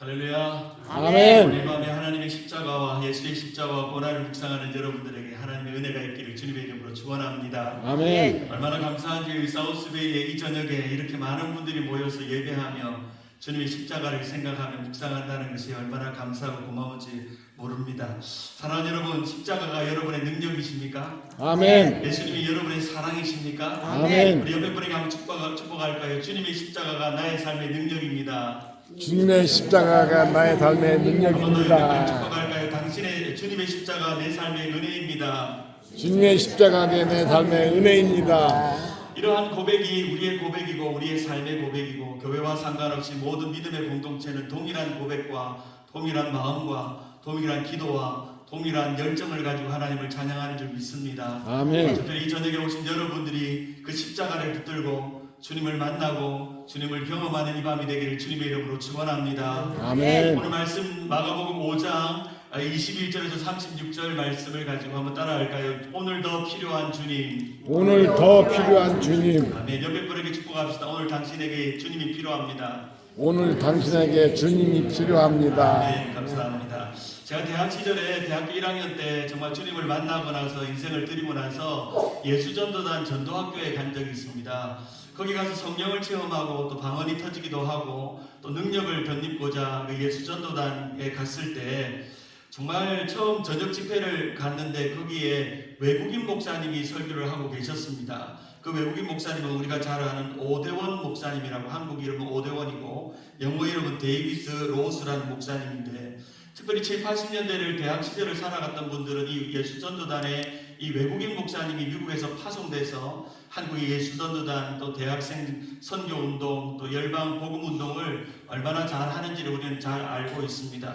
할렐루야. 아멘. 오늘 밤에 하나님의 십자가와 예수의 십자가와 고난을 묵상하는 여러분들에게 하나님의 은혜가 있기를 주님의 이름으로 축원합니다. 아멘. 얼마나 감사한지 사우스베이의 이 저녁에 이렇게 많은 분들이 모여서 예배하며 주님의 십자가를 생각하며 묵상한다는 것이 얼마나 감사하고 고마운지 모릅니다. 사랑하는 여러분, 십자가가 여러분의 능력이십니까? 아멘. 예수님이 여러분의 사랑이십니까? 아멘. 우리 옆에 분에게 한번 축복할까요? 주님의 십자가가 나의 삶의 능력입니다. 주님의 십자가가 나의 삶의 한번 더 능력입니다. 축복할까요? 당신의 주님의 십자가 내 삶의 은혜입니다. 주님의 십자가가 내 삶의 은혜입니다. 이러한 고백이 우리의 고백이고 우리의 삶의 고백이고 교회와 상관없이 모든 믿음의 공동체는 동일한 고백과 동일한 마음과 동일한 기도와 동일한 열정을 가지고 하나님을 찬양하는 줄 믿습니다. 아멘. 특별히 이 저녁에 오신 여러분들이 그 십자가를 붙들고 주님을 만나고 주님을 경험하는 이 밤이 되기를 주님의 이름으로 축원합니다. 아멘. 오늘 말씀 마가복음 5장 21절에서 36절 말씀을 가지고 한번 따라할까요? 오늘 더 필요한 주님. 오늘 더 필요한 주님. 아멘. 옆에 분에게 축복합시다. 오늘 당신에게 주님이 필요합니다. 오늘 당신에게 주님이 필요합니다. 네, 감사합니다. 제가 대학 시절에 대학교 1학년 때 정말 주님을 만나고 나서 인생을 드리고 나서 예수전도단 전도학교에 간 적이 있습니다. 거기 가서 성령을 체험하고 또 방언이 터지기도 하고 또 능력을 덧입고자 그 예수전도단에 갔을 때 정말 처음 저녁 집회를 갔는데 거기에 외국인 목사님이 설교를 하고 계셨습니다. 그 외국인 목사님은 우리가 잘 아는 오대원 목사님이라고, 한국 이름은 오대원이고 영어 이름은 데이비스 로스라는 목사님인데, 특별히 7, 80년대를 대학 시절을 살아갔던 분들은 이 예수전도단에 이 외국인 목사님이 미국에서 파송돼서 한국의 예수전도단 또 대학생 선교운동 또 열방 복음운동을 얼마나 잘 하는지를 우리는 잘 알고 있습니다.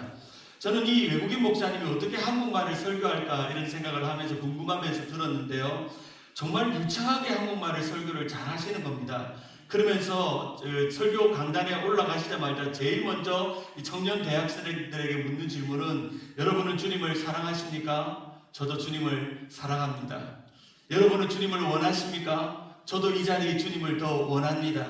저는 이 외국인 목사님이 어떻게 한국말을 설교할까 이런 생각을 하면서 궁금하면서 들었는데요. 정말 유창하게 한국말을 설교를 잘 하시는 겁니다. 그러면서 설교 강단에 올라가시자마자 제일 먼저 이 청년 대학생들에게 묻는 질문은, 여러분은 주님을 사랑하십니까? 저도 주님을 사랑합니다. 여러분은 주님을 원하십니까? 저도 이 자리에 주님을 더 원합니다.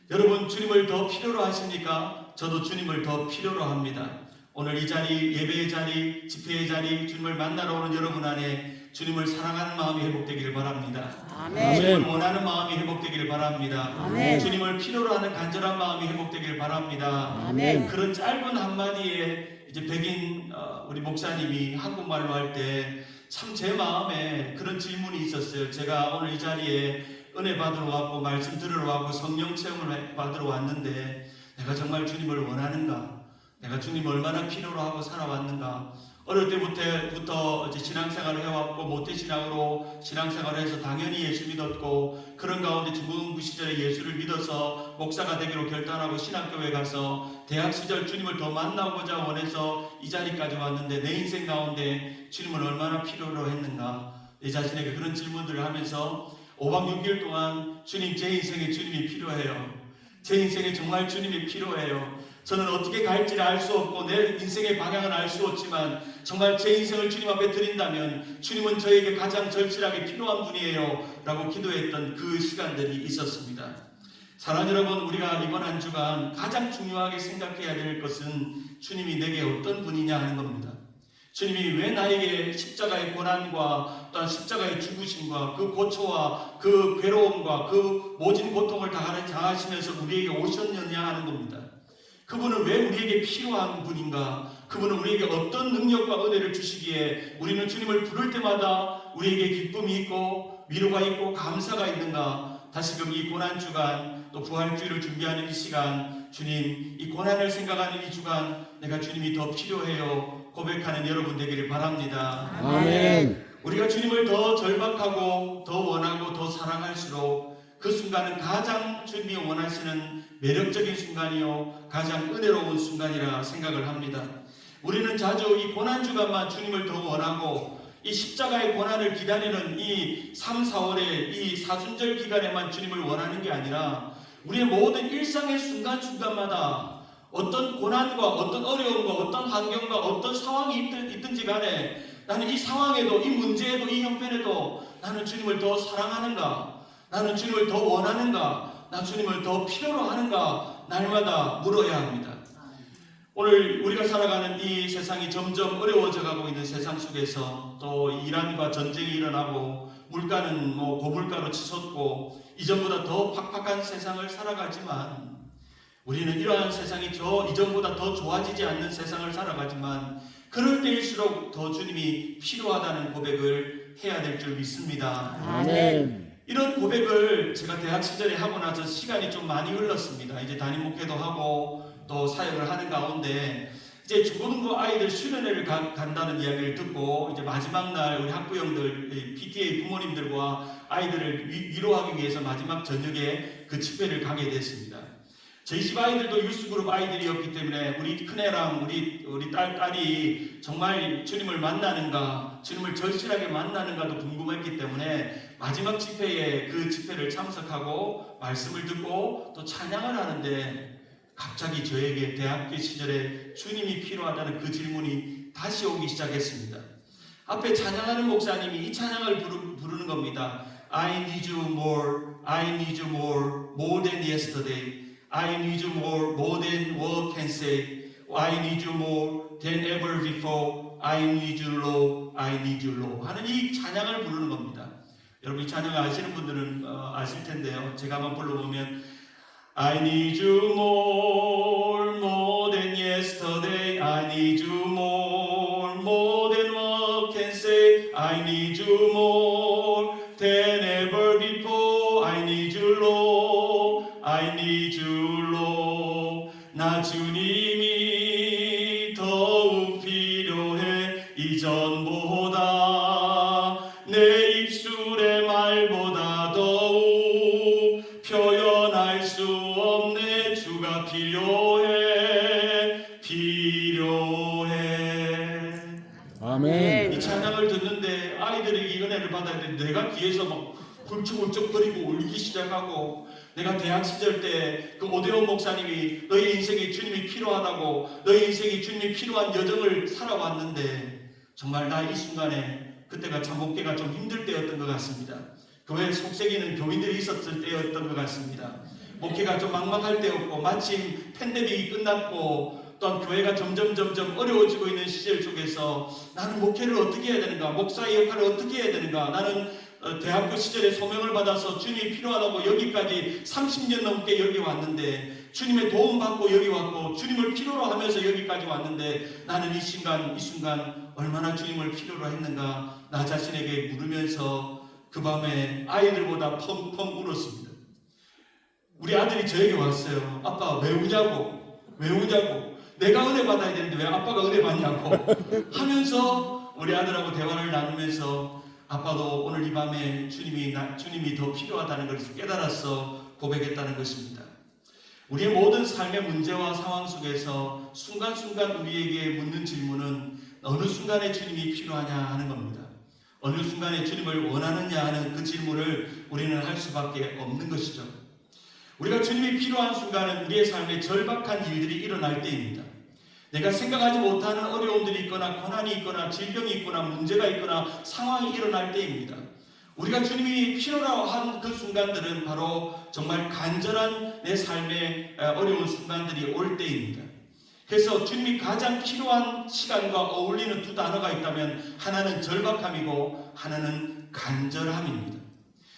여러분 주님을 더 필요로 하십니까? 저도 주님을 더 필요로 합니다. 오늘 이 자리, 예배의 자리, 집회의 자리, 주님을 만나러 오는 여러분 안에 주님을 사랑하는 마음이 회복되기를 바랍니다. 아멘. 주님을 원하는 마음이 회복되기를 바랍니다. 아멘. 주님을 필요로 하는 간절한 마음이 회복되기를 바랍니다. 아멘. 그런 짧은 한마디에 이제 백인 우리 목사님이 한국말로 할 때 참 제 마음에 그런 질문이 있었어요. 제가 오늘 이 자리에 은혜 받으러 왔고 말씀 들으러 왔고 성령 체험을 받으러 왔는데 내가 정말 주님을 원하는가? 내가 주님을 얼마나 필요로 하고 살아왔는가? 어릴 때부터 이제 신앙생활을 해왔고 모태신앙으로 신앙생활을 해서 당연히 예수 믿었고, 그런 가운데 중고등부 시절에 예수를 믿어서 목사가 되기로 결단하고 신학교에 가서 대학 시절 주님을 더 만나고자 원해서 이 자리까지 왔는데 내 인생 가운데 주님을 얼마나 필요로 했는가? 내 자신에게 그런 질문들을 하면서 5박 6일 동안 주님, 제 인생에 주님이 필요해요. 제 인생에 정말 주님이 필요해요. 저는 어떻게 갈지를 알 수 없고 내 인생의 방향은 알 수 없지만 정말 제 인생을 주님 앞에 드린다면 주님은 저에게 가장 절실하게 필요한 분이에요 라고 기도했던 그 시간들이 있었습니다. 사랑하는 여러분, 우리가 이번 한 주간 가장 중요하게 생각해야 될 것은 주님이 내게 어떤 분이냐 하는 겁니다. 주님이 왜 나에게 십자가의 고난과 또한 십자가의 죽으심과 그 고초와 그 괴로움과 그 모진 고통을 다 당하시면서 우리에게 오셨느냐 하는 겁니다. 그분은 왜 우리에게 필요한 분인가? 그분은 우리에게 어떤 능력과 은혜를 주시기에 우리는 주님을 부를 때마다 우리에게 기쁨이 있고 위로가 있고 감사가 있는가? 다시금 이 고난주간 또 부활주일을 준비하는 이 시간, 주님, 이 고난을 생각하는 이 주간 내가 주님이 더 필요해요 고백하는 여러분 되기를 바랍니다. 아멘. 우리가 주님을 더 절박하고 더 원하고 더 사랑할수록 그 순간은 가장 주님이 원하시는 매력적인 순간이요 가장 은혜로운 순간이라 생각을 합니다. 우리는 자주 이 고난주간만 주님을 더 원하고 이 십자가의 고난을 기다리는 이 3, 4월의 이 사순절 기간에만 주님을 원하는 게 아니라 우리의 모든 일상의 순간순간마다 어떤 고난과 어떤 어려움과 어떤 환경과 어떤 상황이 있든지 간에 나는 이 상황에도 이 문제에도 이 형편에도 나는 주님을 더 사랑하는가? 나는 주님을 더 원하는가? 나 주님을 더 필요로 하는가? 날마다 물어야 합니다. 오늘 우리가 살아가는 이 세상이 점점 어려워져 가고 있는 세상 속에서 또 이란과 전쟁이 일어나고 물가는 고물가로 치솟고 이전보다 더 팍팍한 세상을 살아가지만 우리는 이러한 세상이 이전보다 더 좋아지지 않는 세상을 살아가지만 그럴 때일수록 더 주님이 필요하다는 고백을 해야 될 줄 믿습니다. 아멘. 이런 고백을 제가 대학 시절에 하고 나서 시간이 좀 많이 흘렀습니다. 이제 담임 목회도 하고 또 사역을 하는 가운데 이제 중고등부 아이들 수련회를 간다는 이야기를 듣고 이제 마지막 날 우리 학부형들 PTA 부모님들과 아이들을 위로하기 위해서 마지막 저녁에 그 집회를 가게 됐습니다. 저희 집 아이들도 유스그룹 아이들이었기 때문에 우리 큰애랑 우리 딸이 정말 주님을 만나는가, 주님을 절실하게 만나는가도 궁금했기 때문에 마지막 집회에 그 집회를 참석하고 말씀을 듣고 또 찬양을 하는데 갑자기 저에게 대학교 시절에 주님이 필요하다는 그 질문이 다시 오기 시작했습니다. 앞에 찬양하는 목사님이 이 찬양을 부르는 겁니다. I need you more, I need you more than yesterday. I need you more than words can say. I need you more than ever before. I need you, Lord, I need you, Lord. 하는 이 찬양을 부르는 겁니다. 여러분 이 찬양을 아시는 분들은 아실 텐데요. 제가 한번 불러보면 I need you more than yesterday. I need you more than words can say. I need you more than ever before. I need you, Lord, I need you, Lord. 나 주님이 더욱 필요해 이전보다 내 입술의 말보다 더욱 표현할 수 없네. 주가 필요해. 아멘. 이 찬양을 듣는데 아이들에게 이 은혜를 받아야 되는데 내가 뒤에서 막 훌쩍훌쩍거리고 울기 시작하고 내가 대학 시절 때 그 오대원 목사님이 너희 인생에 주님이 필요하다고 너희 인생에 주님이 필요한 여정을 살아왔는데 정말 나 이 순간에 그때가 참 목회가 좀 힘들 때였던 것 같습니다. 교회에 속삭이는 교인들이 있었을 때였던 것 같습니다. 목회가 좀 막막할 때였고 마침 팬데믹이 끝났고 또한 교회가 점점 어려워지고 있는 시절 속에서 나는 목회를 어떻게 해야 되는가, 목사의 역할을 어떻게 해야 되는가, 나는 대학교 시절에 소명을 받아서 주님이 필요하다고 여기까지 30년 넘게 여기 왔는데 주님의 도움 받고 여기 왔고 주님을 필요로 하면서 여기까지 왔는데 나는 이 순간 얼마나 주님을 필요로 했는가 나 자신에게 물으면서 그 밤에 아이들보다 펑펑 울었습니다. 우리 아들이 저에게 왔어요. 아빠 왜 우냐고 내가 은혜 받아야 되는데 왜 아빠가 은혜 받냐고 하면서 우리 아들하고 대화를 나누면서 아빠도 오늘 이 밤에 주님이 더 필요하다는 것을 깨달아서 고백했다는 것입니다. 우리의 모든 삶의 문제와 상황 속에서 순간순간 우리에게 묻는 질문은 어느 순간에 주님이 필요하냐 하는 겁니다. 어느 순간에 주님을 원하느냐 하는 그 질문을 우리는 할 수밖에 없는 것이죠. 우리가 주님이 필요한 순간은 우리의 삶에 절박한 일들이 일어날 때입니다. 내가 생각하지 못하는 어려움들이 있거나 고난이 있거나 질병이 있거나 문제가 있거나 상황이 일어날 때입니다. 우리가 주님이 필요라고 한 그 순간들은 바로 정말 간절한 내 삶의 어려운 순간들이 올 때입니다. 그래서 주님이 가장 필요한 시간과 어울리는 두 단어가 있다면 하나는 절박함이고 하나는 간절함입니다.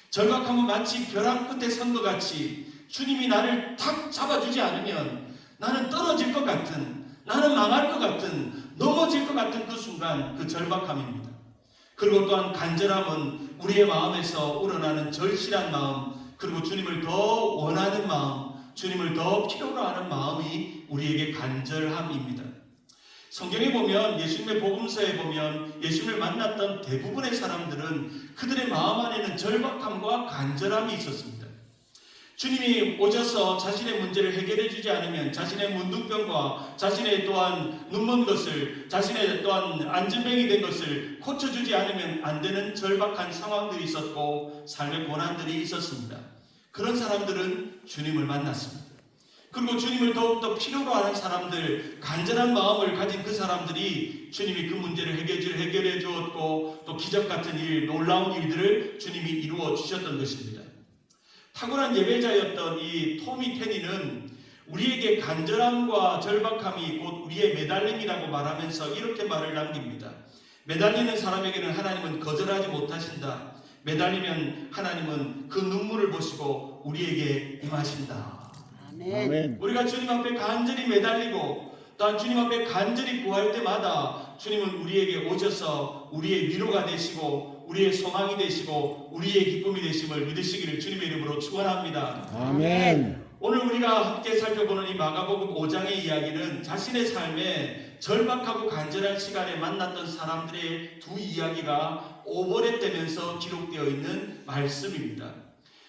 절박함은 마치 벼랑 끝에 선 것 같이 주님이 나를 탁 잡아주지 않으면 나는 떨어질 것 같은, 나는 망할 것 같은, 넘어질 것 같은 그 순간, 그 절박함입니다. 그리고 또한 간절함은 우리의 마음에서 우러나는 절실한 마음, 그리고 주님을 더 원하는 마음, 주님을 더 필요로 하는 마음이 우리에게 간절함입니다. 성경에 보면, 예수님의 복음서에 보면 예수님을 만났던 대부분의 사람들은 그들의 마음 안에는 절박함과 간절함이 있었습니다. 주님이 오셔서 자신의 문제를 해결해 주지 않으면 자신의 문둥병과 자신의 또한 눈먼 것을, 자신의 또한 안진뱅이 된 것을 고쳐주지 않으면 안 되는 절박한 상황들이 있었고 삶의 고난들이 있었습니다. 그런 사람들은 주님을 만났습니다. 그리고 주님을 더욱더 필요로 하는 사람들, 간절한 마음을 가진 그 사람들이 주님이 그 문제를 해결해 주었고 또 기적 같은 일, 놀라운 일들을 주님이 이루어 주셨던 것입니다. 탁월한 예배자였던 이 토미 테니는 우리에게 간절함과 절박함이 곧 우리의 매달림이라고 말하면서 이렇게 말을 남깁니다. 매달리는 사람에게는 하나님은 거절하지 못하신다. 매달리면 하나님은 그 눈물을 보시고 우리에게 임하신다. 아멘. 우리가 주님 앞에 간절히 매달리고 또한 주님 앞에 간절히 구할 때마다 주님은 우리에게 오셔서 우리의 위로가 되시고 우리의 소망이 되시고 우리의 기쁨이 되심을 믿으시기를 주님의 이름으로 축원합니다. 아멘. 오늘 우리가 함께 살펴보는 이 마가복음 5장의 이야기는 자신의 삶에 절박하고 간절한 시간에 만났던 사람들의 두 이야기가 오버랩되면서 기록되어 있는 말씀입니다.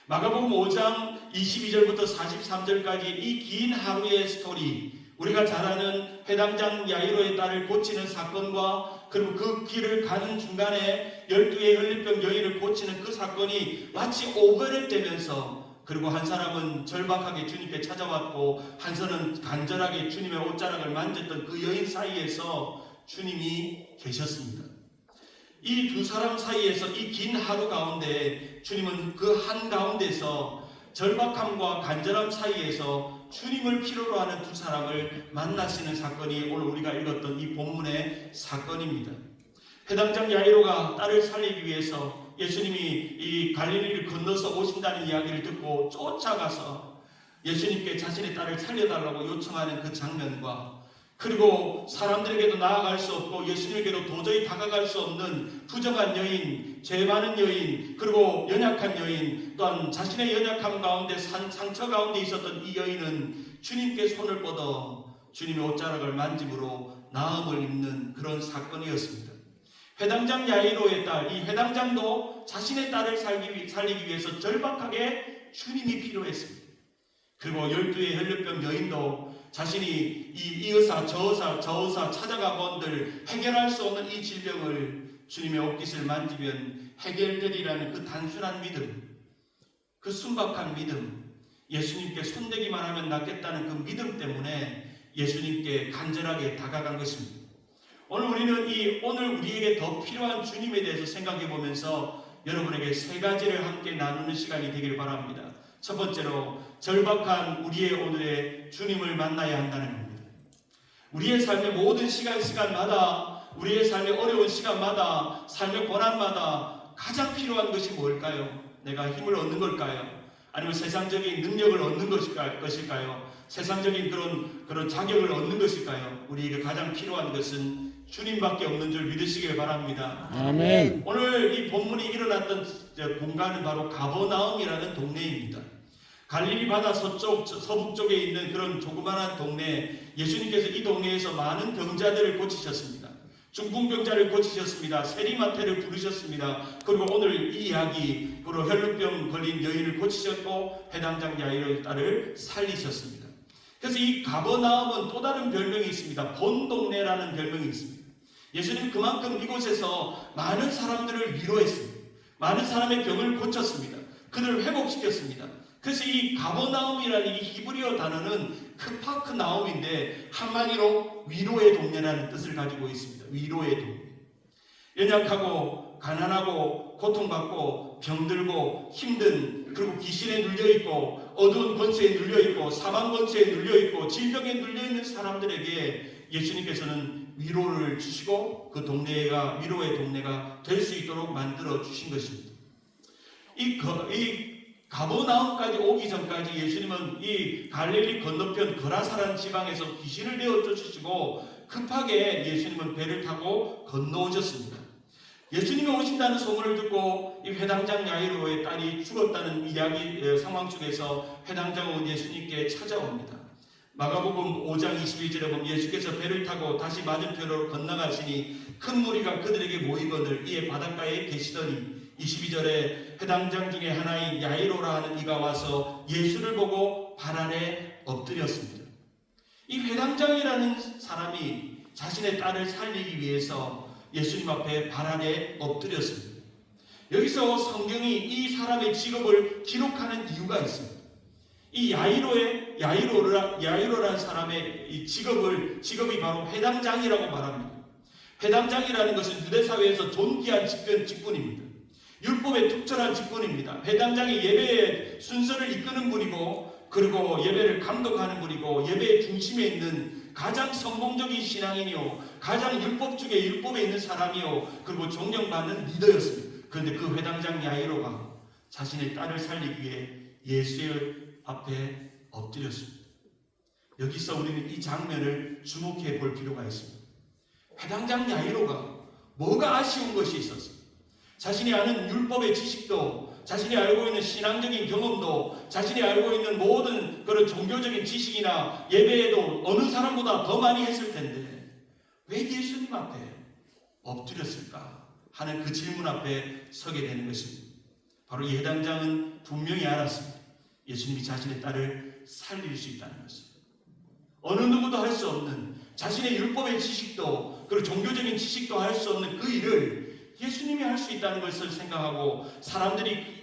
마가복음 5장 22절부터 43절까지 이 긴 하루의 스토리, 우리가 잘 아는 회당장 야이로의 딸을 고치는 사건과 그리고 그 길을 가는 중간에 12의 혈류병 여인을 고치는 그 사건이 마치 오버랩되면서, 그리고 한 사람은 절박하게 주님께 찾아왔고 한 사람은 간절하게 주님의 옷자락을 만졌던 그 여인 사이에서 주님이 계셨습니다. 이 두 사람 사이에서 이 긴 하루 가운데 주님은 그 한가운데서 절박함과 간절함 사이에서 주님을 필요로 하는 두 사람을 만나시는 사건이 오늘 우리가 읽었던 이 본문의 사건입니다. 회당장 야이로가 딸을 살리기 위해서 예수님이 이 갈릴리를 건너서 오신다는 이야기를 듣고 쫓아가서 예수님께 자신의 딸을 살려달라고 요청하는 그 장면과, 그리고 사람들에게도 나아갈 수 없고 예수님에게도 도저히 다가갈 수 없는 부정한 여인, 죄 많은 여인, 그리고 연약한 여인, 또한 자신의 연약함 가운데 상처 가운데 있었던 이 여인은 주님께 손을 뻗어 주님의 옷자락을 만짐으로 나음을 입는 그런 사건이었습니다. 회당장 야이로의 딸, 이 회당장도 자신의 딸을 살리기 위해서 절박하게 주님이 필요했습니다. 그리고 12의 혈류병 여인도 자신이 이 의사 저 의사 찾아가 본들 해결할 수 없는 이 질병을 주님의 옷깃을 만지면 해결되리라는 그 단순한 믿음, 그 순박한 믿음, 예수님께 손대기만 하면 낫겠다는 그 믿음 때문에 예수님께 간절하게 다가간 것입니다. 오늘 우리는 오늘 우리에게 더 필요한 주님에 대해서 생각해 보면서 여러분에게 세 가지를 함께 나누는 시간이 되기를 바랍니다. 첫 번째로, 절박한 우리의 오늘의 주님을 만나야 한다는 겁니다. 우리의 삶의 모든 시간마다, 우리의 삶의 어려운 시간마다, 삶의 고난마다 가장 필요한 것이 뭘까요? 내가 힘을 얻는 걸까요? 아니면 세상적인 능력을 얻는 것일까요? 세상적인 그런 자격을 얻는 것일까요? 우리에게 가장 필요한 것은 주님밖에 없는 줄 믿으시길 바랍니다. 아멘. 오늘 이 본문이 일어났던 공간은 바로 가버나움이라는 동네입니다. 갈릴리 바다 서북 쪽에 있는 그런 조그마한 동네, 예수님께서 이 동네에서 많은 병자들을 고치셨습니다. 중풍병자를 고치셨습니다. 세리마태를 부르셨습니다. 그리고 오늘 이 이야기, 그리고 혈루병 걸린 여인을 고치셨고 회당장 야이로의 딸을 살리셨습니다. 그래서 이 가버나움은 또 다른 별명이 있습니다. 본 동네라는 별명이 있습니다. 예수님 그만큼 이곳에서 많은 사람들을 위로했습니다. 많은 사람의 병을 고쳤습니다. 그들을 회복시켰습니다. 그래서 이 가버나움이라는 이 히브리어 단어는 크파크나움인데 한마디로 위로의 동네라는 뜻을 가지고 있습니다. 위로의 동네. 연약하고 가난하고 고통받고 병들고 힘든, 그리고 귀신에 눌려있고 어두운 권세에 눌려있고 사망 권세에 눌려있고 질병에 눌려있는 사람들에게 예수님께서는 위로를 주시고 그 동네가 위로의 동네가 될 수 있도록 만들어 주신 것입니다. 이 가버나움까지 오기 전까지 예수님은 이 갈릴리 건너편 거라사란 지방에서 귀신을 내어 쫓으시고 급하게 예수님은 배를 타고 건너오셨습니다. 예수님이 오신다는 소문을 듣고 이 회당장 야이로의 딸이 죽었다는 이야기 상황 속에서 회당장은 예수님께 찾아옵니다. 마가복음 5장 21절에 보면 예수께서 배를 타고 다시 맞은편으로 건너가시니 큰 무리가 그들에게 모이거늘 이에 바닷가에 계시더니 22절에 회당장 중에 하나인 야이로라 하는 이가 와서 예수를 보고 발 아래 엎드렸습니다. 이 회당장이라는 사람이 자신의 딸을 살리기 위해서 예수님 앞에 발 아래 엎드렸습니다. 여기서 성경이 이 사람의 직업을 기록하는 이유가 있습니다. 이 야이로라는 사람의 이 직업이 바로 회당장이라고 말합니다. 회당장이라는 것은 유대사회에서 존귀한 직분입니다. 율법에 특별한 직분입니다. 회당장이 예배의 순서를 이끄는 분이고 그리고 예배를 감독하는 분이고 예배의 중심에 있는 가장 성공적인 신앙인이요, 가장 율법 중에 율법에 있는 사람이요, 그리고 존경받는 리더였습니다. 그런데 그 회당장 야이로가 자신의 딸을 살리기 위해 예수의 앞에 엎드렸습니다. 여기서 우리는 이 장면을 주목해 볼 필요가 있습니다. 회당장 야이로가 뭐가 아쉬운 것이 있었어요. 자신이 아는 율법의 지식도, 자신이 알고 있는 신앙적인 경험도, 자신이 알고 있는 모든 그런 종교적인 지식이나 예배에도 어느 사람보다 더 많이 했을 텐데 왜 예수님 앞에 엎드렸을까 하는 그 질문 앞에 서게 되는 것입니다. 바로 이 회당장은 분명히 알았습니다. 예수님이 자신의 딸을 살릴 수 있다는 것을. 어느 누구도 할 수 없는 자신의 율법의 지식도, 그리고 종교적인 지식도 할 수 없는 그 일을 예수님이 할 수 있다는 것을 생각하고 사람들이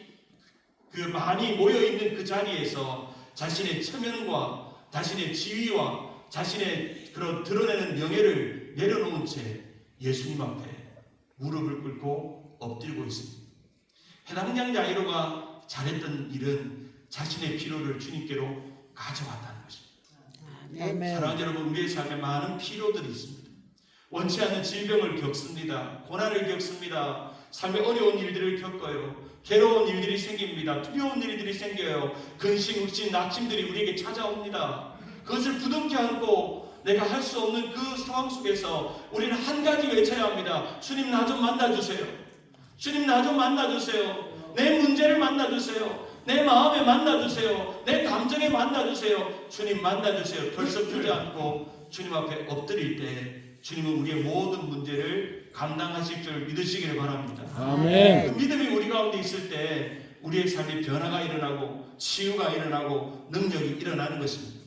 그 많이 모여있는 그 자리에서 자신의 체면과 자신의 지위와 자신의 그런 드러내는 명예를 내려놓은 채 예수님 앞에 무릎을 꿇고 엎드리고 있습니다. 회당장 야이로가 잘했던 일은 자신의 필요를 주님께로 가져왔다는 것입니다. 아멘. 사랑하는 여러분, 우리의 삶에 많은 필요들이 있습니다. 원치 않는 질병을 겪습니다. 고난을 겪습니다. 삶의 어려운 일들을 겪어요. 괴로운 일들이 생깁니다. 두려운 일들이 생겨요. 근심, 의심, 낙심들이 우리에게 찾아옵니다. 그것을 부둥켜 안고 내가 할 수 없는 그 상황 속에서 우리는 한 가지 외쳐야 합니다. 주님, 나 좀 만나주세요. 주님, 나 좀 만나주세요. 내 문제를 만나주세요. 내 마음에 만나주세요. 내 감정에 만나주세요. 주님, 만나주세요. 덜썩 주저앉고 주님 앞에 엎드릴 때 주님은 우리의 모든 문제를 감당하실 줄 믿으시기를 바랍니다. 아멘. 그 믿음이 우리 가운데 있을 때 우리의 삶에 변화가 일어나고 치유가 일어나고 능력이 일어나는 것입니다.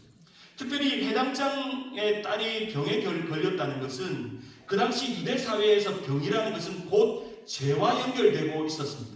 특별히 회당장의 딸이 병에 걸렸다는 것은 그 당시 유대 사회에서 병이라는 것은 곧 죄와 연결되고 있었습니다.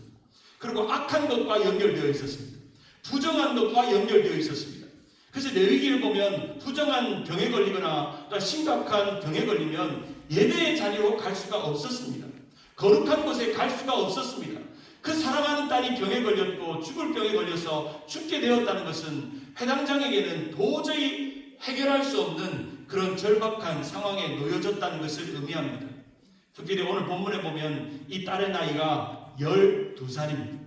그리고 악한 것과 연결되어 있었습니다. 부정한 것과 연결되어 있었습니다. 그래서 레위기를 보면 부정한 병에 걸리거나 또 심각한 병에 걸리면 예배의 자리로 갈 수가 없었습니다. 거룩한 곳에 갈 수가 없었습니다. 그 사랑하는 딸이 병에 걸렸고 죽을 병에 걸려서 죽게 되었다는 것은 회당장에게는 도저히 해결할 수 없는 그런 절박한 상황에 놓여졌다는 것을 의미합니다. 특별히 오늘 본문에 보면 이 딸의 나이가 12살입니다.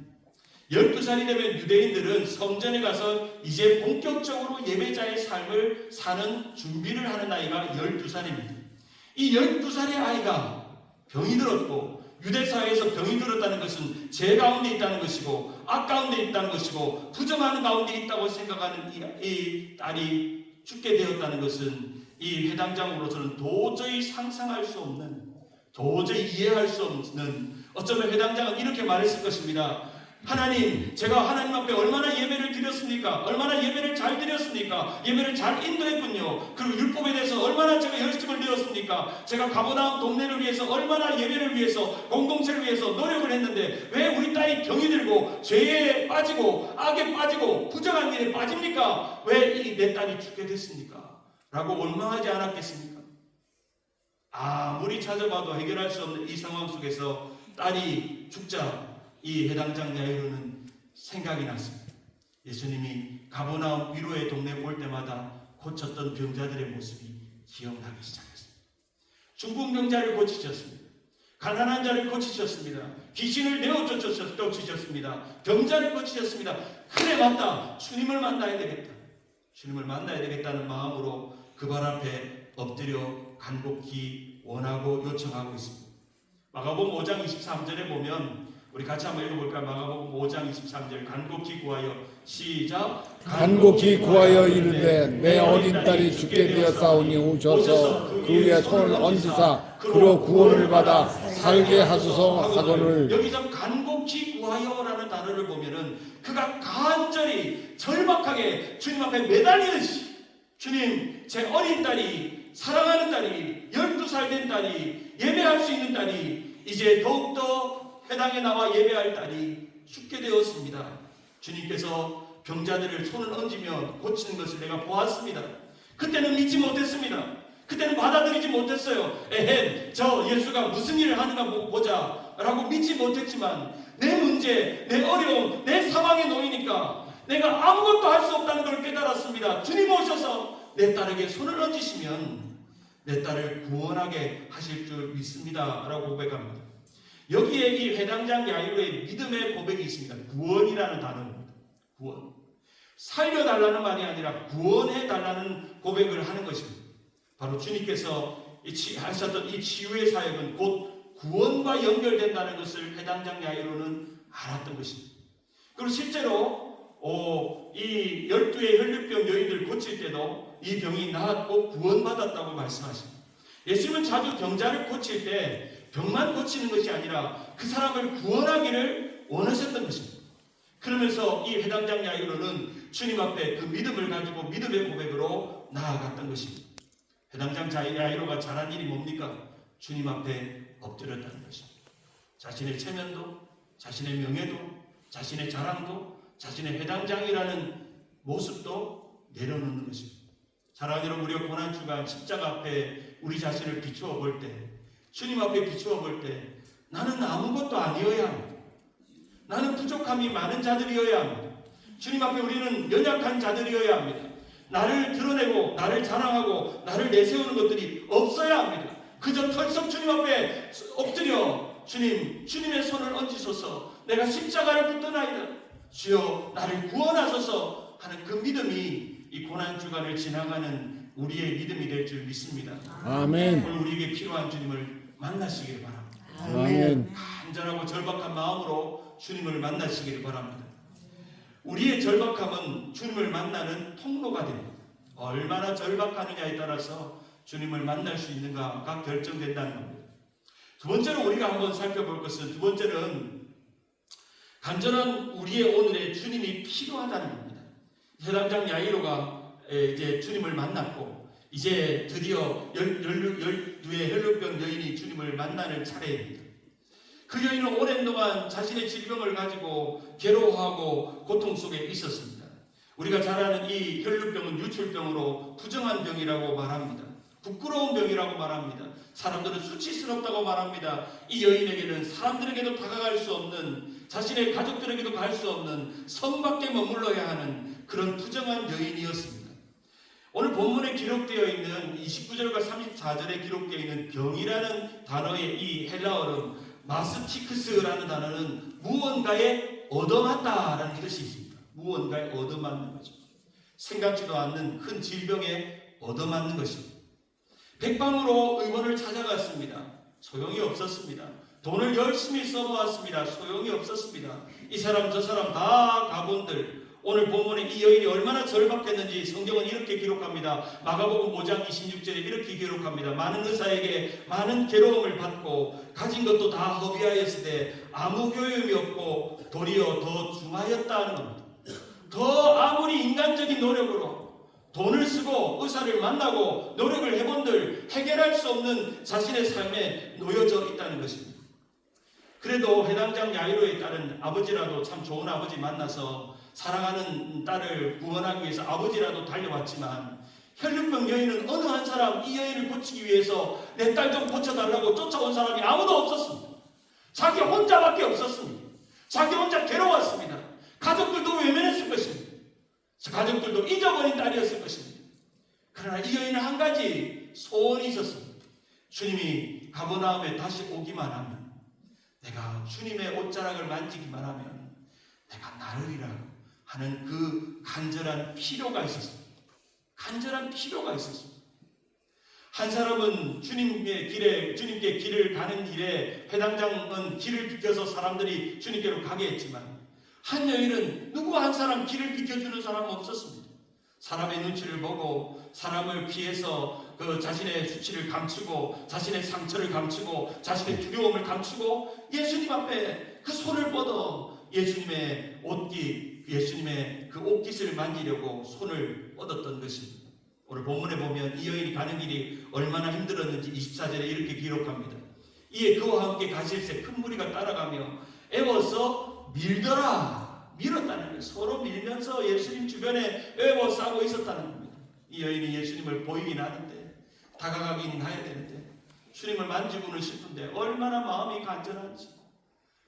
12살이 되면 유대인들은 성전에 가서 이제 본격적으로 예배자의 삶을 사는 준비를 하는 나이가 12살입니다. 이 12살의 아이가 병이 들었고 유대사회에서 병이 들었다는 것은 죄 가운데 있다는 것이고 악 가운데 있다는 것이고 부정하는 가운데 있다고 생각하는 이 딸이 죽게 되었다는 것은 이 회당장으로서는 도저히 상상할 수 없는, 도저히 이해할 수 없는, 어쩌면 회당장은 이렇게 말했을 것입니다. 하나님, 제가 하나님 앞에 얼마나 예배를 드렸습니까? 얼마나 예배를 잘 드렸습니까? 예배를 잘 인도했군요. 그리고 율법에 대해서 얼마나 제가 열심을 드렸습니까? 제가 가보다운 동네를 위해서 얼마나 예배를 위해서, 공동체를 위해서 노력을 했는데 왜 우리 딸이 병이 들고 죄에 빠지고 악에 빠지고 부정한 일에 빠집니까? 왜 이 내 딸이 죽게 됐습니까? 라고 원망하지 않았겠습니까? 아무리 찾아봐도 해결할 수 없는 이 상황 속에서 딸이 죽자 이 회당장 야이로는 생각이 났습니다. 예수님이 가버나움 위로의 동네에 올 때마다 고쳤던 병자들의 모습이 기억나기 시작했습니다. 중풍병자를 고치셨습니다. 가난한 자를 고치셨습니다. 귀신을 내어 쫓으셨습니다. 병자를 고치셨습니다. 그래, 맞다. 주님을 만나야 되겠다. 주님을 만나야 되겠다는 마음으로 그 발 앞에 엎드려 간곡히 원하고 요청하고 있습니다. 마가복음 5장 23절에 보면 우리 같이 한번 읽어볼까요? 마가복음 5장 23절 간곡히 구하여 시작. 간곡히 구하여 이르되 내 어린 딸이 죽게 되었사오니 오셔서 그 위에 손을 얹으사 그로 구원을 받아 살게 하소서 하거늘. 여기서 간곡히 구하여라는 단어를 보면은 그가 간절히 절박하게 주님 앞에 매달리듯이, 주님, 제 어린 딸이, 사랑하는 딸이, 12살 된 딸이, 예배할 수 있는 딸이, 이제 더욱더 회당에 나와 예배할 딸이 죽게 되었습니다. 주님께서 병자들을 손을 얹으며 고치는 것을 내가 보았습니다. 그때는 믿지 못했습니다. 그때는 받아들이지 못했어요. 에헴, 저 예수가 무슨 일을 하는가 보자 라고 믿지 못했지만 내 문제, 내 어려움, 내 상황에 놓이니까 내가 아무것도 할 수 없다는 걸 깨달았습니다. 주님 오셔서 내 딸에게 손을 얹으시면 내 딸을 구원하게 하실 줄 믿습니다 라고 고백합니다. 여기에 이 회당장 야이로의 믿음의 고백이 있습니다. 구원이라는 단어입니다. 구원. 살려달라는 말이 아니라 구원해달라는 고백을 하는 것입니다. 바로 주님께서 하셨던 이 치유의 사역은 곧 구원과 연결된다는 것을 회당장 야이로는 알았던 것입니다. 그리고 실제로 이 12의 혈류병 여인들 고칠 때도 이 병이 나았고 구원받았다고 말씀하십니다. 예수님은 자주 병자를 고칠 때 병만 고치는 것이 아니라 그 사람을 구원하기를 원하셨던 것입니다. 그러면서 이 회당장 야이로는 주님 앞에 그 믿음을 가지고 믿음의 고백으로 나아갔던 것입니다. 회당장 야이로가 잘한 일이 뭡니까? 주님 앞에 엎드렸다는 것입니다. 자신의 체면도, 자신의 명예도, 자신의 자랑도, 자신의 회당장이라는 모습도 내려놓는 것입니다. 사랑하는 여러분, 우리가 고난주간 십자가 앞에 우리 자신을 비추어 볼 때, 주님 앞에 비추어 볼 때 나는 아무것도 아니어야 합니다. 나는 부족함이 많은 자들이어야 합니다. 주님 앞에 우리는 연약한 자들이어야 합니다. 나를 드러내고 나를 자랑하고 나를 내세우는 것들이 없어야 합니다. 그저 털썩 주님 앞에 엎드려 주님의 손을 얹으소서, 내가 십자가를 붙드나이다, 주여 나를 구원하소서 하는 그 믿음이 이 고난주간을 지나가는 우리의 믿음이 될 줄 믿습니다. 아멘. 오늘 우리에게 필요한 주님을 만나시길 바랍니다. 아멘. 간절하고 절박한 마음으로 주님을 만나시길 바랍니다. 우리의 절박함은 주님을 만나는 통로가 됩니다. 얼마나 절박하느냐에 따라서 주님을 만날 수 있는가가 결정된다는 겁니다. 두 번째로 우리가 한번 살펴볼 것은, 두 번째는 간절한 우리의 오늘의 주님이 필요하다는 겁니다. 회당장 야이로가 이제 주님을 만났고 이제 드디어 12의 혈류병 여인이 주님을 만나는 차례입니다. 그 여인은 오랜 동안 자신의 질병을 가지고 괴로워하고 고통 속에 있었습니다. 우리가 잘 아는 이 혈류병은 유출병으로 부정한 병이라고 말합니다. 부끄러운 병이라고 말합니다. 사람들은 수치스럽다고 말합니다. 이 여인에게는 사람들에게도 다가갈 수 없는, 자신의 가족들에게도 갈 수 없는 섬 밖에 머물러야 하는 그런 부정한 여인이었습니다. 오늘 본문에 기록되어 있는 29절과 34절에 기록되어 있는 병이라는 단어의 이 헬라어는 마스티크스라는 단어는 무언가에 얻어맞다라는 뜻이 있습니다. 무언가에 얻어맞는 거죠. 생각지도 않는 큰 질병에 얻어맞는 것입니다. 백방으로 의원을 찾아갔습니다. 소용이 없었습니다. 돈을 열심히 써보았습니다. 소용이 없었습니다. 이 사람 저 사람 다 가본들, 오늘 본문에 이 여인이 얼마나 절박했는지 성경은 이렇게 기록합니다. 마가복음 5장 26절에 이렇게 기록합니다. 많은 의사에게 많은 괴로움을 받고 가진 것도 다 허비하였으되 아무 효용이 없고 도리어 더 중하였다는 겁니다. 더 아무리 인간적인 노력으로 돈을 쓰고 의사를 만나고 노력을 해본들 해결할 수 없는 자신의 삶에 놓여져 있다는 것입니다. 그래도 회당장 야이로의 딸은 아버지라도 참 좋은 아버지 만나서 사랑하는 딸을 구원하기 위해서 아버지라도 달려왔지만 혈류병 여인은 어느 한 사람 이 여인을 고치기 위해서 내 딸 좀 고쳐달라고 쫓아온 사람이 아무도 없었습니다. 자기 혼자밖에 없었습니다. 자기 혼자 괴로웠습니다. 가족들도 외면했을 것입니다. 가족들도 잊어버린 딸이었을 것입니다. 그러나 이 여인은 한 가지 소원이 있었습니다. 주님이 가버나움에 다시 오기만 하면, 내가 주님의 옷자락을 만지기만 하면 내가 나으리라 하는 그 간절한 필요가 있었습니다. 간절한 필요가 있었습니다. 한 사람은 주님께 길을 가는 일에 회당장은 길을 비켜서 사람들이 주님께로 가게 했지만 한 여인은 누구 한 사람 길을 비켜주는 사람은 없었습니다. 사람의 눈치를 보고 사람을 피해서 그 자신의 수치를 감추고 자신의 상처를 감추고 자신의 두려움을 감추고 예수님 앞에 그 손을 뻗어 예수님의 그 옷깃을 만지려고 손을 뻗었던 것입니다. 오늘 본문에 보면 이 여인이 가는 길이 얼마나 힘들었는지 24절에 이렇게 기록합니다. 이에 그와 함께 가실새 큰 무리가 따라가며 애워서 밀었다는 거예요. 서로 밀면서 예수님 주변에 애워싸고 있었다는 겁니다. 이 여인이 예수님을 보이긴 하는데, 다가가긴 해야 되는데, 주님을 만지고는 싶은데 얼마나 마음이 간절한지.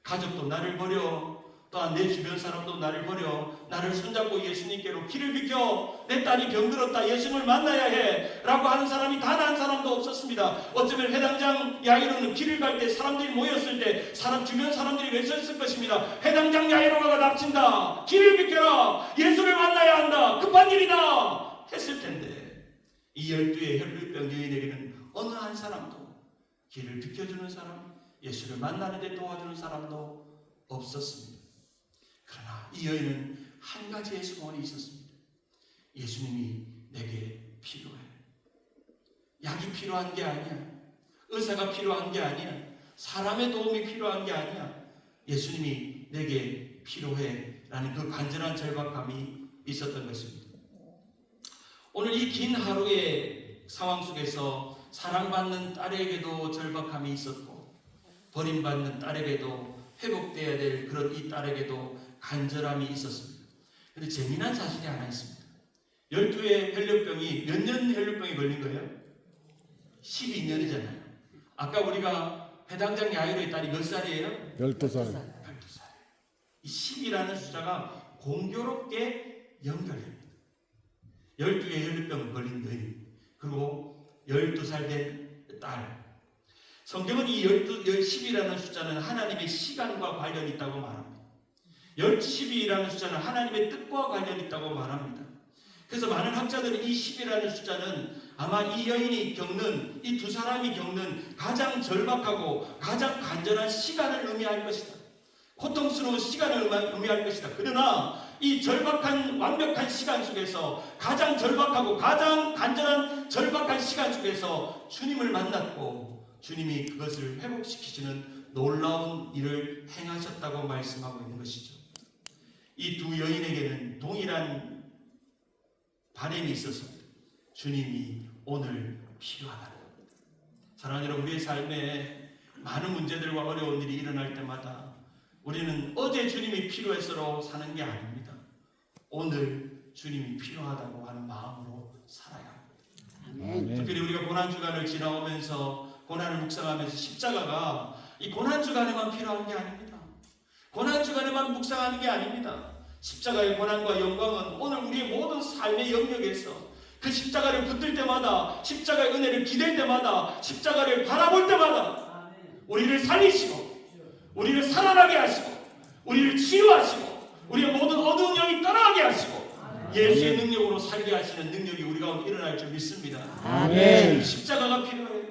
가족도 나를 버려 또한 내 주변 사람도 나를 버려 나를 손잡고 예수님께로 길을 비켜 내 딸이 병들었다 예수님을 만나야 해 라고 하는 사람이 단 한 사람도 없었습니다. 어쩌면 회당장 야이로는 길을 갈 때 사람들이 모였을 때 주변 사람들이 외쳤을 것입니다. 회당장 야이로가 납친다 길을 비켜라 예수를 만나야 한다 급한 일이다 했을 텐데 이 12의 혈루병 여인에게는 어느 한 사람도 길을 비켜주는 사람 예수를 만나는 데 도와주는 사람도 없었습니다. 그러나 이 여인은 한 가지의 소원이 있었습니다. 예수님이 내게 필요해. 약이 필요한 게 아니야. 의사가 필요한 게 아니야. 사람의 도움이 필요한 게 아니야. 예수님이 내게 필요해 라는 그 간절한 절박함이 있었던 것입니다. 오늘 이 긴 하루의 상황 속에서 사랑받는 딸에게도 절박함이 있었고 버림받는 딸에게도 회복되어야 될 그런 이 딸에게도 간절함이 있었습니다. 그런데 재미난 사실이 하나 있습니다. 12의 혈류병이 몇 년 혈류병이 걸린 거예요? 12년이잖아요. 아까 우리가 회당장 야이로의 딸이 몇 살이에요? 12살. 12살. 이 10이라는 숫자가 공교롭게 연결됩니다. 12의 혈류병 걸린 여인 그리고 12살 된 딸. 성경은 이 10이라는 숫자는 하나님의 시간과 관련이 있다고 말합니다. 10이라는 숫자는 하나님의 뜻과 관련이 있다고 말합니다. 그래서 많은 학자들은 이 10이라는 숫자는 아마 이 여인이 겪는 이 두 사람이 겪는 가장 절박하고 가장 간절한 시간을 의미할 것이다. 고통스러운 시간을 의미할 것이다. 그러나 이 절박한 완벽한 시간 속에서 가장 절박하고 가장 간절한 절박한 시간 속에서 주님을 만났고 주님이 그것을 회복시키시는 놀라운 일을 행하셨다고 말씀하고 있는 것이죠. 이 두 여인에게는 동일한 바람이 있었습니다. 주님이 오늘 필요하다는 겁니다. 사랑하는 여러분, 우리의 삶에 많은 문제들과 어려운 일이 일어날 때마다 우리는 어제 주님이 필요해서로 사는 게 아닙니다. 오늘 주님이 필요하다고 하는 마음으로 살아야 합니다. 특별히 우리가 고난주간을 지나오면서 고난을 묵상하면서 십자가가 이 고난주간에만 필요한 게 아닙니다. 고난주간에만 묵상하는 게 아닙니다. 십자가의 고난과 영광은 오늘 우리의 모든 삶의 영역에서 그 십자가를 붙들 때마다 십자가의 은혜를 기댈 때마다 십자가를 바라볼 때마다 우리를 살리시고 우리를 살아나게 하시고 우리를 치유하시고 우리의 모든 어두운 영이 떠나게 하시고 예수의 능력으로 살게 하시는 능력이 우리 가운데 일어날 줄 믿습니다. 아멘. 십자가가 필요해요.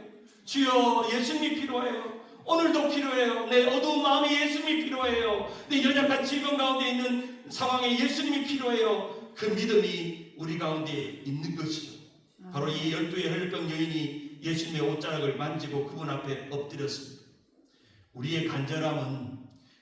주여 예수님이 필요해요. 오늘도 필요해요. 내 어두운 마음에 예수님이 필요해요. 내 연약한 질병 가운데 있는 상황에 예수님이 필요해요. 그 믿음이 우리 가운데 있는 것이죠. 바로 이 12의 혈류병 여인이 예수님의 옷자락을 만지고 그분 앞에 엎드렸습니다. 우리의 간절함은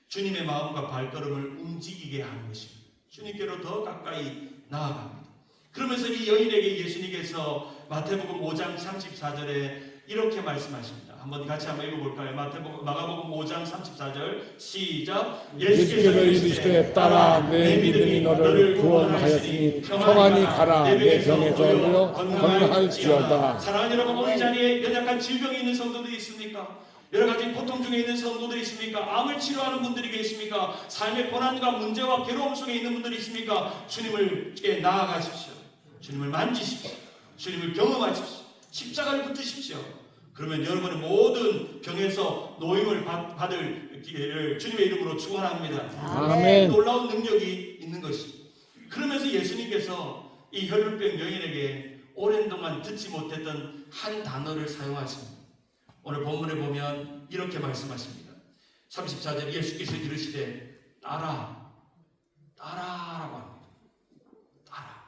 주님의 마음과 발걸음을 움직이게 하는 것입니다. 주님께로 더 가까이 나아갑니다. 그러면서 이 여인에게 예수님께서 마태복음 5장 34절에 이렇게 말씀하십니다. 같이 한번 읽어볼까요? 마가복음 5장 34절 시작. 예수께서 이르시되 딸아 내 믿음이 너를 구원하였으니 평안히 가라 내 병에서 놓여 건강할지어다. 사랑하는 여러분, 오늘 이 자리에 연약한 질병이 있는 성도들이 있습니까? 여러 가지 고통 중에 있는 성도들이 있습니까? 암을 치료하는 분들이 계십니까? 삶의 고난과 문제와 괴로움 속에 있는 분들이 있습니까? 주님께 나아가십시오. 주님을 만지십시오. 주님을 경험하십시오. 십자가를 붙으십시오. 그러면 여러분의 모든 병에서 노임을 받을 기회를 주님의 이름으로 축원합니다. 아멘. 놀라운 능력이 있는 것이죠. 그러면서 예수님께서 이 혈루병 여인에게 오랜 동안 듣지 못했던 한 단어를 사용하십니다. 오늘 본문에 보면 이렇게 말씀하십니다. 34절 예수께서 이르시되 따라 따라라고 합니다. 따라.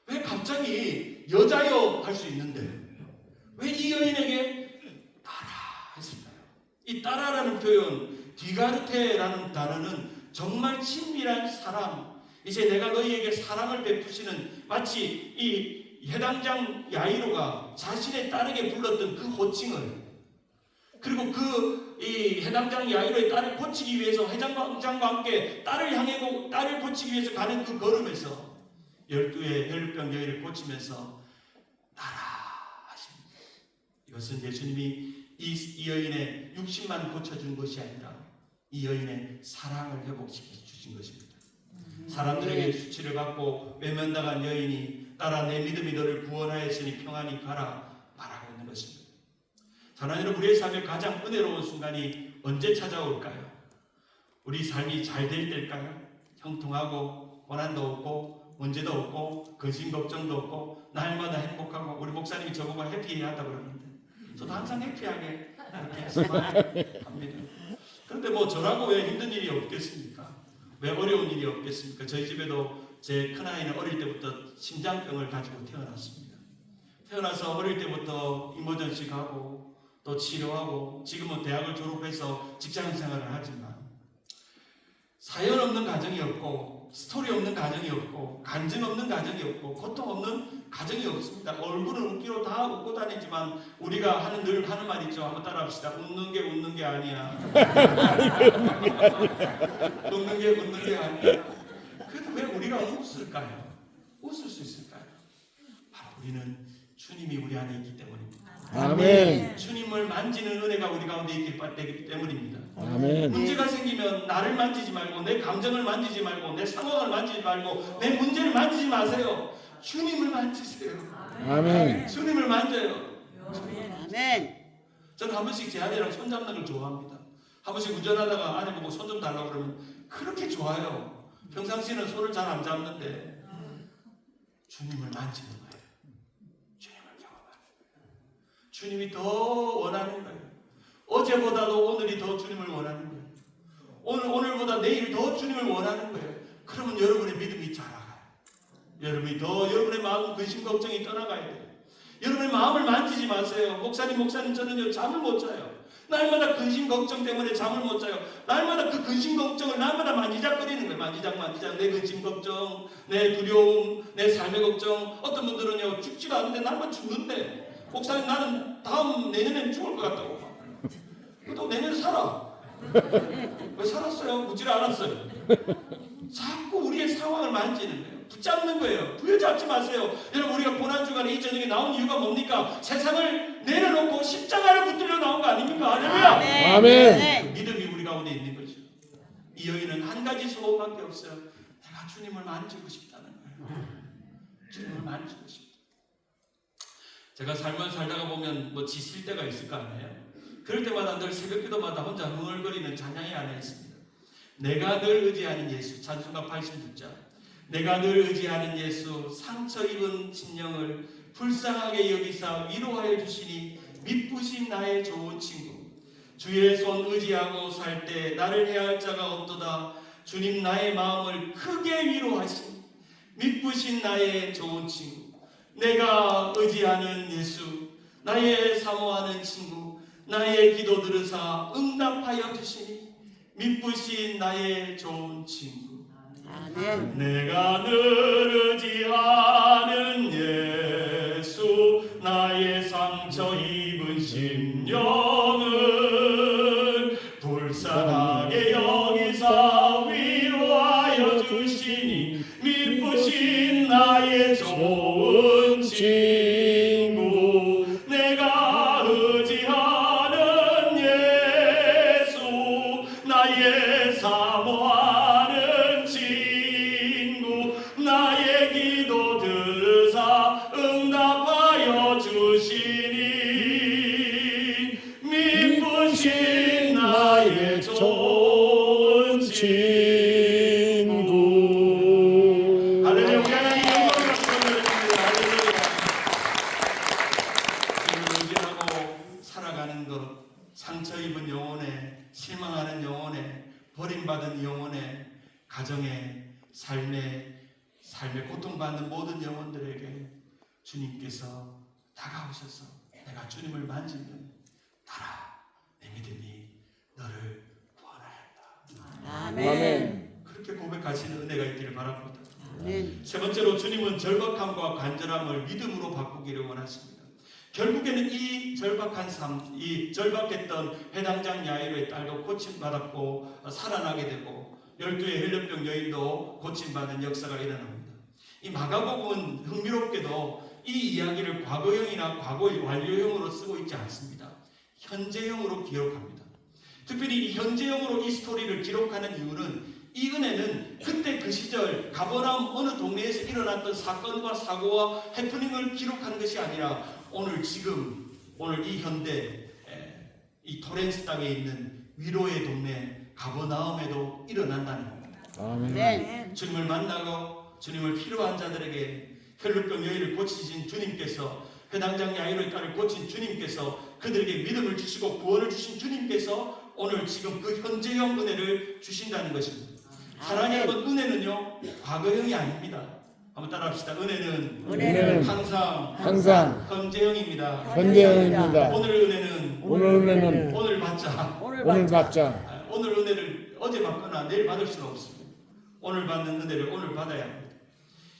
왜 갑자기 여자여 할 수 있는데 왜 이 여인에게 따라 했을까요? 이 따라라는 표현, 디가르테라는 단어는 정말 친밀한 사랑, 이제 내가 너희에게 사랑을 베푸시는, 마치 이 해당장 야이로가 자신의 딸에게 불렀던 그 호칭을, 그리고 이 해당장 야이로의 딸을 고치기 위해서 회장장과 함께 딸을 고치기 위해서 가는 그 걸음에서 12의 혈루병 여인을 고치면서 따라 하십니다. 이것은 예수님이 이 여인의 육신만 고쳐준 것이 아니라 이 여인의 사랑을 회복시켜 주신 것입니다. 사람들에게 수치를 받고 외면당한 여인이 따라 내 믿음이 너를 구원하였으니 평안히 가라 말하고 있는 것입니다. 사랑하는 여러분, 우리의 삶의 가장 은혜로운 순간이 언제 찾아올까요? 우리 삶이 잘 될 때일까요? 형통하고 고난도 없고 문제도 없고 근심 걱정도 없고 날마다 행복하고, 우리 목사님이 저보고 해피하다고 그러는데 저도 항상 해피하게 이렇게 스마일합니다. 그런데 뭐 저라고 왜 힘든 일이 없겠습니까? 왜 어려운 일이 없겠습니까? 저희 집에도 제 큰아이는 어릴 때부터 심장병을 가지고 태어났습니다. 태어나서 어릴 때부터 이머전시 가고 또 치료하고 지금은 대학을 졸업해서 직장 생활을 하지만 사연 없는 가정이 없고 스토리 없는 가정이 없고 간증 없는 가정이 없고 고통 없는 가정이 없습니다. 얼굴은 웃기로 다 웃고 다니지만 우리가 늘 하는 말 있죠. 한번 따라합시다. 웃는 게 아니야. 웃는 게 아니야. 그래도 왜 우리가 웃을까요? 웃을 수 있을까요? 바로 우리는 주님이 우리 안에 있기 때문입니다. 아멘. 주님을 만지는 은혜가 우리 가운데 있기 때문입니다. 아멘. 문제가 생기면 나를 만지지 말고 내 감정을 만지지 말고 내 상황을 만지지 말고 내 문제를 만지지 마세요. 주님을 만지세요. 아멘. 주님을 만져요. 아멘. 저는 한 번씩 제 아내랑 손잡는 걸 좋아합니다. 한 번씩 운전하다가 아내 보고 손 좀 달라고 그러면 그렇게 좋아요. 평상시에는 손을 잘 안 잡는데 주님을 만지는 거예요. 주님을 경험하는 거예요. 주님이 더 원하는 거예요. 어제보다도 오늘이 더 주님을 원하는 거예요. 오늘보다 내일 더 주님을 원하는 거예요. 그러면 여러분의 믿음이 자라가요. 여러분의 마음 근심 걱정이 떠나가야 돼요. 여러분의 마음을 만지지 마세요. 목사님 저는요 잠을 못 자요. 날마다 근심 걱정 때문에 잠을 못 자요. 날마다 그 근심 걱정을 날마다 만지작거리는 거예요. 만지작 내 근심 걱정, 내 두려움, 내 삶의 걱정. 어떤 분들은요 죽지가 않는데 날마다 죽는데 목사님 나는 내년엔 죽을 것 같다고. 또 내년 살아. 왜 살았어요? 묻지를 않았어요. 자꾸 우리의 상황을 만지는 거예요. 붙잡는 거예요. 부여잡지 마세요. 여러분, 우리가 고난주간에 이 저녁에 나온 이유가 뭡니까? 세상을 내려놓고 십자가를 붙들려 나온 거 아닙니까? 할렐루야. 아멘. 그 믿음이 우리 가운데 있는 거죠. 이 여인은 한 가지 소원밖에 없어요. 내가 주님을 만지고 싶다는 거예요. 주님을 만지고 싶다. 제가 삶을 살다가 보면 뭐 지칠 때가 있을 거 아니에요. 그럴 때마다 늘 새벽기도마다 혼자 흥얼거리는 찬양이 하나 있습니다. 내가 늘 의지하는 예수, 찬송가 86장. 내가 늘 의지하는 예수, 상처 입은 심령을 불쌍하게 여기사 위로하여 주시니 미쁘신 나의 좋은 친구. 주의 손 의지하고 살 때 나를 해할 자가 없도다. 주님 나의 마음을 크게 위로하시니 미쁘신 나의 좋은 친구. 내가 의지하는 예수, 나의 사모하는 친구. 나의 기도 들으사 응답하여 주시니 미쁘신 나의 좋은 친구. 아멘. 내가 늘 의지하는 예수, 나의 상처 입은 심령을 불쌍하게 여기사 위로하여 주시니 미쁘신 나의 좋은 친구. 내가 의지하는 예수, 나의 사모하는 친구. 나의 기도 들으사 응답하여 주시니 미쁘신 나의 좋은 친구. 할렐루야. 우리 하나님 영광을 받습니다. 할렐루야. 주님을 의지하고 살아가는 것, 상처 입은 영혼에, 실망하는 영혼에, 버림받은 영혼에, 가정에, 삶에 고통받는 모든 영혼들에게 주님께서 다가오셔서 내가 주님을 만지면 따라, 내 믿음이 너를 구원하였다. 아멘. 그렇게 고백하시는 은혜가 있기를 바랍니다. 아멘. 세 번째로, 주님은 절박함과 간절함을 믿음으로 바꾸기를 원하십니다. 결국에는 이 절박한 삶, 이 절박했던 회당장 야이로의 딸도 고침받았고 살아나게 되고 12의 혈련병 여인도 고침받은 역사가 일어납니다. 이 마가복음은 흥미롭게도 이 이야기를 과거형이나 과거 완료형으로 쓰고 있지 않습니다. 현재형으로 기록합니다. 특별히 이 현재형으로 이 스토리를 기록하는 이유는 이 은혜는 그때 그 시절 가버나움 어느 동네에서 일어났던 사건과 사고와 해프닝을 기록한 것이 아니라 오늘 지금 오늘 이 현대 이 토렌스 땅에 있는 위로의 동네 가버나움에도 일어난다는 겁니다. 아멘. 주님을 만나고 주님을 필요한 자들에게 혈루병 여인을 고치신 주님께서 회당장 야이로의 딸을 고친 주님께서 그들에게 믿음을 주시고 구원을 주신 주님께서 오늘 지금 그 현재형 은혜를 주신다는 것입니다. 사랑하는 여러분, 은혜는요 과거형이 아닙니다. 한번 따라합시다. 은혜는 항상 현재형입니다. 현재형입니다. 오늘 은혜는 오늘 받자. 오늘 받자. 오늘 은혜를 어제 받거나 내일 받을 수는 없습니다. 오늘 받는 은혜를 오늘 받아야 합니다.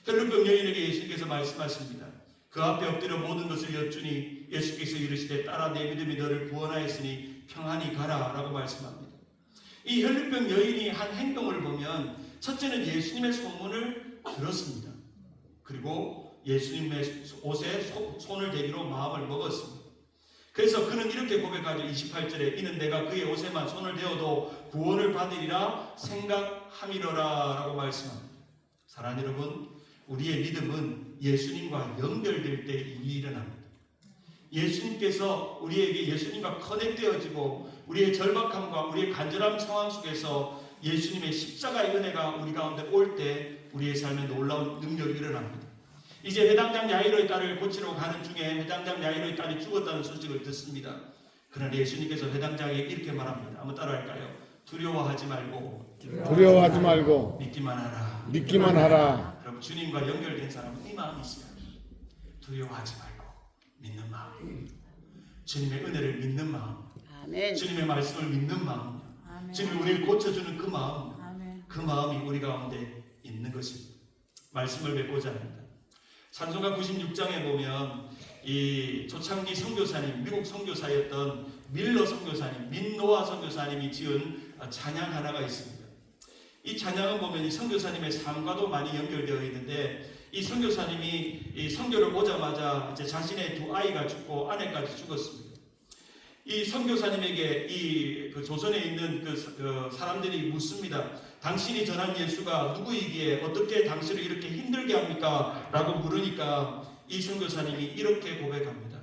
혈루병 여인에게 예수께서 말씀하십니다. 그 앞에 엎드려 모든 것을 여쭈니 예수께서 이르시되 딸아 내 믿음이 너를 구원하였으니 평안히 가라 라고 말씀합니다. 이 혈루병 여인이 한 행동을 보면 첫째는 예수님의 소문을 들었습니다. 그리고 예수님의 옷에 손을 대기로 마음을 먹었습니다. 그래서 그는 이렇게 고백하죠. 28절에 이는 내가 그의 옷에만 손을 대어도 구원을 받으리라 생각함이러라 라고 말씀합니다. 사랑하는 여러분, 우리의 믿음은 예수님과 연결될 때 일어납니다. 예수님께서 우리에게 예수님과 커넥되어지고 우리의 절박함과 우리의 간절한 상황 속에서 예수님의 십자가의 은혜가 우리 가운데 올 때 우리의 삶에 놀라운 능력이 일어납니다. 이제 회당장 야이로의 딸을 고치러 가는 중에 회당장 야이로의 딸이 죽었다는 소식을 듣습니다. 그러나 예수님께서 회당장에게 이렇게 말합니다. 한번 따라할까요? 두려워하지 말고 믿기만 하라. 그럼 주님과 연결된 사람은 이 마음이 있어요. 두려워하지 말고 믿는 마음, 주님의 은혜를 믿는 마음, 아멘. 주님의 말씀을 믿는 마음, 주님이 우리를 고쳐주는 그 마음, 그 마음이 우리 가운데 있는 것입니다. 말씀을 맺고자 합니다. 찬송가 96장에 보면 이 초창기 선교사님, 미국 선교사였던 밀러 선교사님, 민노아 선교사님이 지은 찬양 하나가 있습니다. 이 찬양은 보면 이 선교사님의 삶과도 많이 연결되어 있는데 이 선교사님이 이 선교를 오자마자 이제 자신의 두 아이가 죽고 아내까지 죽었습니다. 이 선교사님에게 그 조선에 있는 그 사람들이 묻습니다. 당신이 전한 예수가 누구이기에 어떻게 당신을 이렇게 힘들게 합니까? 라고 물으니까 이 선교사님이 이렇게 고백합니다.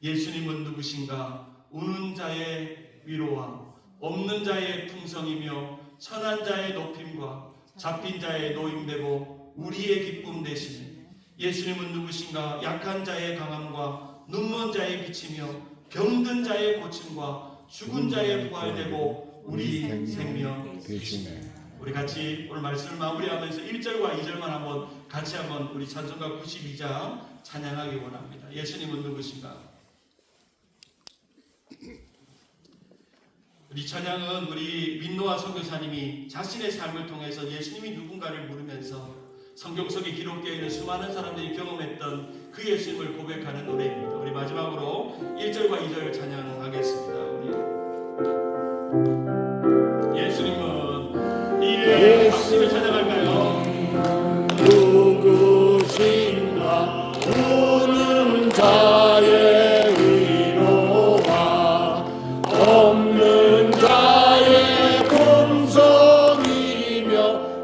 예수님은 누구신가? 우는 자의 위로와 없는 자의 풍성이며 천한 자의 높임과 잡힌 자의 노임되고 우리의 기쁨 되시네. 예수님은 누구신가? 약한 자의 강함과 눈먼 자의 빛이며 병든 자의 고침과 죽은 자의 부활되고 우리 생명 되시네. 우리 같이 오늘 말씀을 마무리하면서 1절과 2절만 한번 같이 한번 우리 찬송가 92장 찬양하기 원합니다. 예수님은 누구신가? 우리 찬양은 우리 민노아 선교사님이 자신의 삶을 통해서 예수님이 누군가를 물으면서 성경 속에 기록되어 있는 수많은 사람들이 경험했던 그 예수님을 고백하는 노래입니다. 우리 마지막으로 1절과 2절 찬양하겠습니다. 우리 예수님은 이에 박수를 찬양할까요? 누구신가? 우는 자의 위로와 없는 자의 풍성이며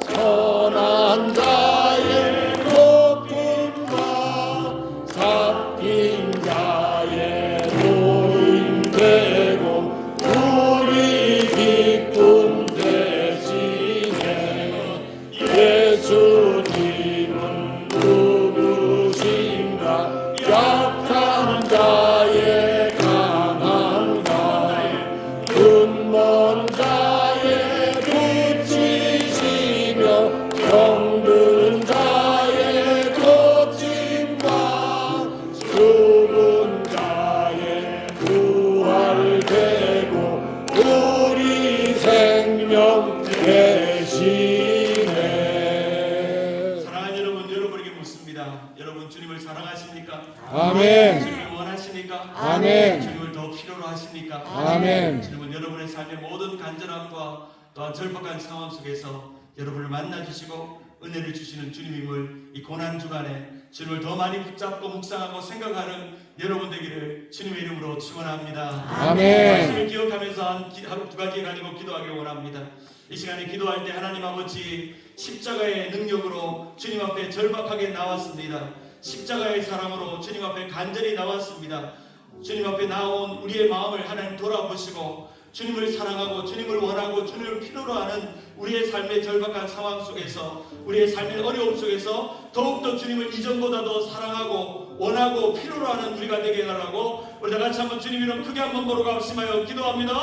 선한 자의 높음과 잡힌 자의 노임되고 우리 기쁨 대신에 예수님은 누구신가? 약한 자의 강한 자의 눈먼 자의 빛이시며 병든 자의 고침과 죽은 자의 부활되고 우리 생명 되시네. 사랑하는 여러분, 여러분에게 묻습니다. 여러분 주님을 사랑하십니까? 아멘. 주님을 원하십니까? 아멘. 주님을 더 필요로 하십니까? 아멘. 주님은 여러분의 삶의 모든 간절함과 또한 절박한 상황 속에서 여러분을 만나주시고 은혜를 주시는 주님임을 이 고난 주간에 주님을 더 많이 붙잡고 묵상하고 생각하는 여러분 되기를 주님의 이름으로 축원합니다. 아멘. 말씀을 기억하면서 한 두 가지 가지고 기도하기 원합니다. 이 시간에 기도할 때 하나님 아버지 십자가의 능력으로 주님 앞에 절박하게 나왔습니다. 십자가의 사랑으로 주님 앞에 간절히 나왔습니다. 주님 앞에 나온 우리의 마음을 하나님 돌아보시고 주님을 사랑하고 주님을 원하고 주님을 필요로 하는 우리의 삶의 절박한 상황 속에서 우리의 삶의 어려움 속에서 더욱더 주님을 이전보다도 사랑하고 원하고 필요로 하는 우리가 되게 해달라고 우리 다 같이 한번 주님 이름 크게 한번 보러 갑시마요. 기도합니다.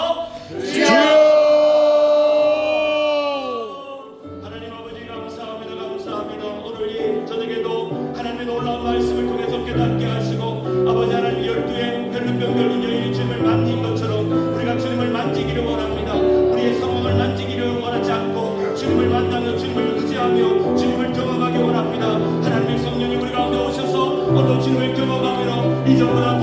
하나님 아버지 감사합니다. 감사합니다. 오늘 이 저녁에도 하나님의 놀라운 말씀을 통해서 깨닫게 하시고 아버지 하나님 12의 혈루병들 인여인이 주님을 만진 것처럼 우리가 주님을 만지기를 원합니다. 우리의 상황을 만지기를 원하지 않고 주님을 만나며 주님을 의지하며 주님을 경험하기 원합니다. 하나님의 성령이 우리 가운데 오셔서 오늘 주님을 경험하며 이전보다